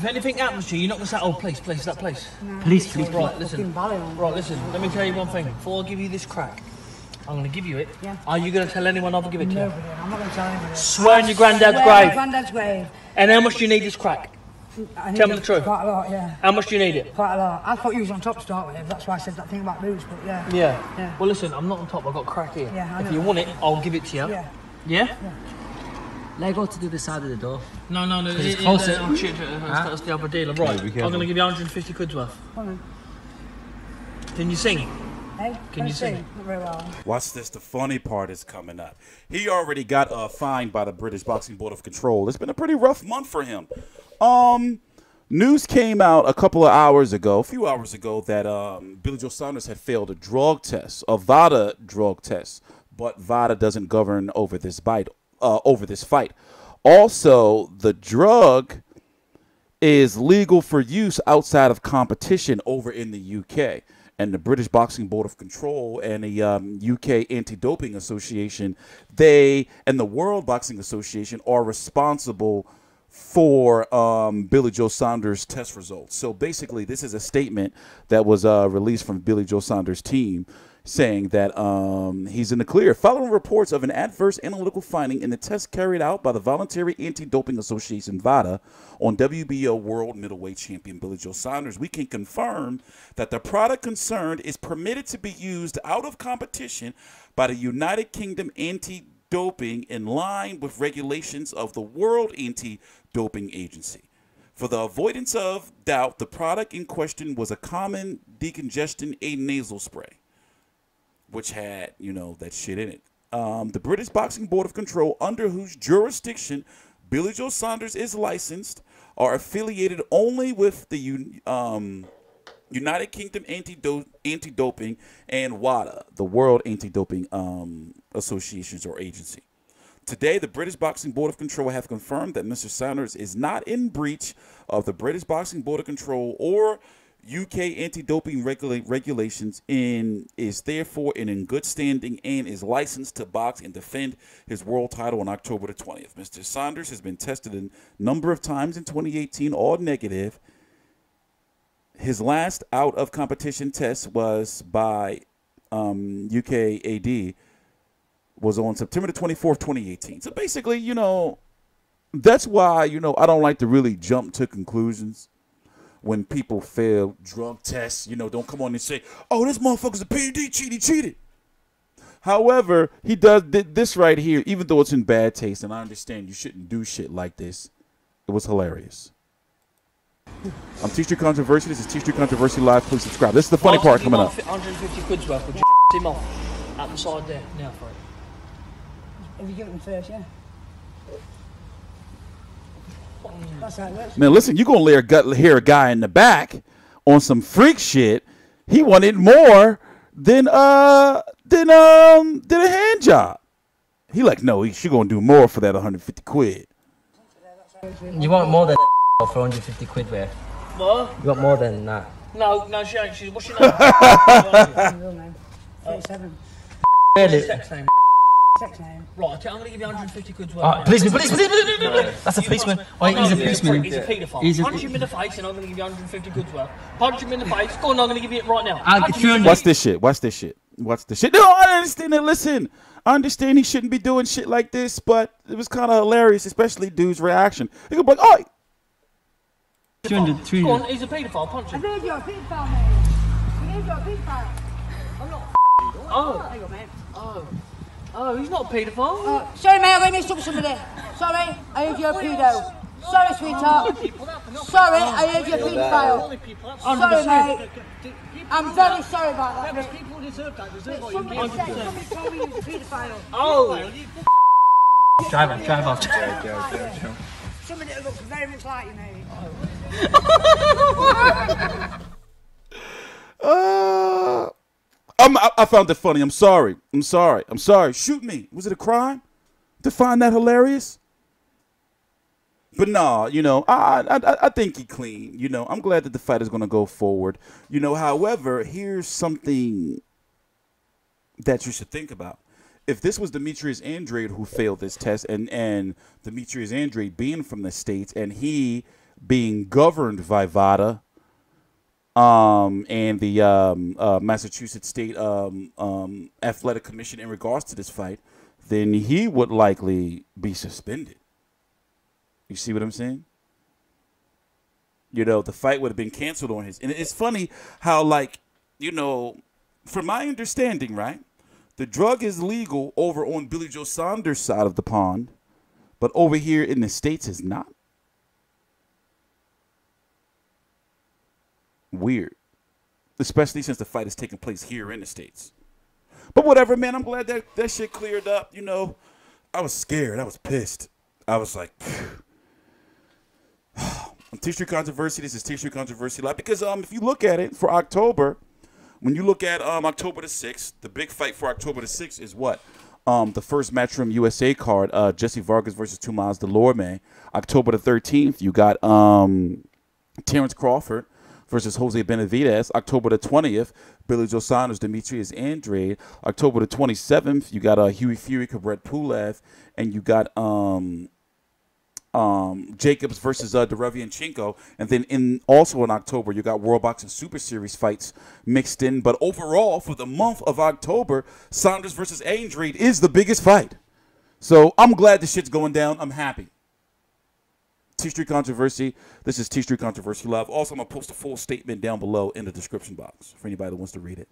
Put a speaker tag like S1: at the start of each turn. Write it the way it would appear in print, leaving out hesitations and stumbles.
S1: If anything happens to you, you're not going to say, oh, place, that place.
S2: No,
S3: please.
S1: Right, listen. Right, listen. Let me tell you one thing. Before I give you this crack, I'm going to give you it.
S2: Yeah.
S1: Are you going to tell anyone I'll give it to you?
S2: No, I'm not going to tell anybody.
S1: Swear on your granddad's grave.
S2: Granddad's grave.
S1: And how much do you need this crack? Tell me the truth.
S2: Quite a lot, yeah.
S1: How much do you need it?
S2: Quite a lot. I thought you was on top to start with. That's why I said that thing about booze, but yeah.
S1: Yeah. Well, listen, I'm not on top. I've got crack here.
S2: Yeah,
S1: if you want it, I'll give it to you.
S2: Yeah.
S1: Yeah?
S3: Let go to the other side of the door.
S1: No.
S3: It's closer.
S1: That's the other deal. Right, I'm going to give you 150 quid's worth. Can you sing?
S2: Hey,
S1: can you sing?
S2: Not very well.
S4: Watch this. The funny part is coming up. He already got fined by the British Boxing Board of Control. It's been a pretty rough month for him. News came out a few hours ago, that Billy Joe Saunders had failed a drug test, a Vada drug test, but Vada doesn't govern over this fight. Also, the drug is legal for use outside of competition over in the UK. And the British Boxing Board of Control and the UK Anti-Doping Association, and the World Boxing Association are responsible for Billy Joe Saunders' test results. So basically, this is a statement that was released from Billy Joe Saunders' team saying that he's in the clear following reports of an adverse analytical finding in the test carried out by the Voluntary Anti-Doping Association, Vada, on WBO World Middleweight Champion Billy Joe Saunders. We can confirm that the product concerned is permitted to be used out of competition by the United Kingdom Anti-Doping in line with regulations of the World Anti-Doping Agency. For the avoidance of doubt, the product in question was a common decongestant nasal spray, which had, that shit in it. The British Boxing Board of Control, under whose jurisdiction Billy Joe Saunders is licensed, are affiliated only with the United Kingdom Anti-Doping and WADA, the World Anti-Doping Associations or Agency. Today, the British Boxing Board of Control have confirmed that Mr. Saunders is not in breach of the British Boxing Board of Control or UK anti-doping regulations, and is therefore in good standing and is licensed to box and defend his world title on October the 20th. Mr. Saunders has been tested a number of times in 2018, all negative. His last out-of-competition test was by UKAD was on September the 24th, 2018. So basically, that's why, I don't like to really jump to conclusions when people fail drug tests. Don't come on and say, oh, this motherfucker's a PED, cheated. However, he did this right here, even though it's in bad taste, and I understand you shouldn't do shit like this. It was hilarious. I'm TstreeT Controversy. This is TstreeT Controversy Live. Please subscribe. This is the funny part coming up.
S1: 150 quid's worth. Would you him off at the side there now for it?
S2: If you give it him first, yeah. That's how it works.
S4: Man, listen, you're going to hear a guy in the back on some freak shit. He wanted more than a hand job. He like, no, she going to do more for that 150 quid.
S3: You want more than for 150 quid worth?
S1: What?
S3: You want more than that?
S1: No, she ain't. What's your name?
S2: Real name. 37.
S3: Really?
S1: Sex name.
S2: Sex name.
S1: Right, I'm going to give you 150 quid's worth.
S3: Policeman. That's a policeman. Oh, he's a policeman.
S1: He's a paedophile. Punch him in the face and I'm going to give you 150 quid's worth. Punch him in the face. Go on, I'm going to give you it right now.
S4: Watch this shit. No, I understand it. Listen, I understand he shouldn't be doing shit like this, but it was kind of hilarious, especially dude's reaction. He could be like, oh.
S3: 300.
S1: Go on, he's a paedophile. Punch him.
S2: I heard you're a paedophile, mate. I heard you're a paedophile. I'm not
S1: Oh.
S2: There you go, mate.
S1: Oh, he's not a paedophile.
S2: Sorry, mate, I got mixed up with somebody. Sorry, I heard you're a pedo. Sorry, sweetheart. Sorry, I heard you're a paedophile. Sorry, mate. I'm very sorry about that, mate.
S1: People deserve that.
S2: Somebody told me you was a paedophile.
S1: Oh.
S3: Drive off.
S2: Somebody that looks very much like you, mate.
S4: I found it funny. I'm sorry. Shoot me. Was it a crime to find that hilarious? But nah, I think he clean. I'm glad that the fight is going to go forward. However, here's something that you should think about. If this was Demetrius Andrade who failed this test, and Demetrius Andrade being from the States, and he being governed by Vada and the Massachusetts State Athletic Commission in regards to this fight, then he would likely be suspended. You see what I'm saying? You know, the fight would have been canceled on his. And it's funny how, like, you know, from my understanding, right, the drug is legal over on Billy Joe Saunders' side of the pond, but over here in the States is not. Weird. Especially since the fight is taking place here in the States. But whatever, man, I'm glad that shit cleared up. You know, I was scared. I was pissed. I was like, T-Street Controversy. This is T-Street Controversy Live. Because if you look at it for October, when you look at October the 6th, the big fight for October the 6th is what? The first Matchroom USA card, Jesse Vargas versus Tomas Delorme. October the 13th, you got Terrence Crawford versus Jose Benavidez. October the 20th, Billy Joe Saunders, Demetrius Andrade. October the 27th, you got Huey Fury, Kabret Pulev, and you got Jacobs versus Derevianchenko. And then also in October, you got World Boxing Super Series fights mixed in. But overall, for the month of October, Saunders versus Andrade is the biggest fight. So I'm glad this shit's going down. I'm happy. T-Street Controversy. This is T-Street Controversy Live. Also, I'm going to post a full statement down below in the description box for anybody that wants to read it.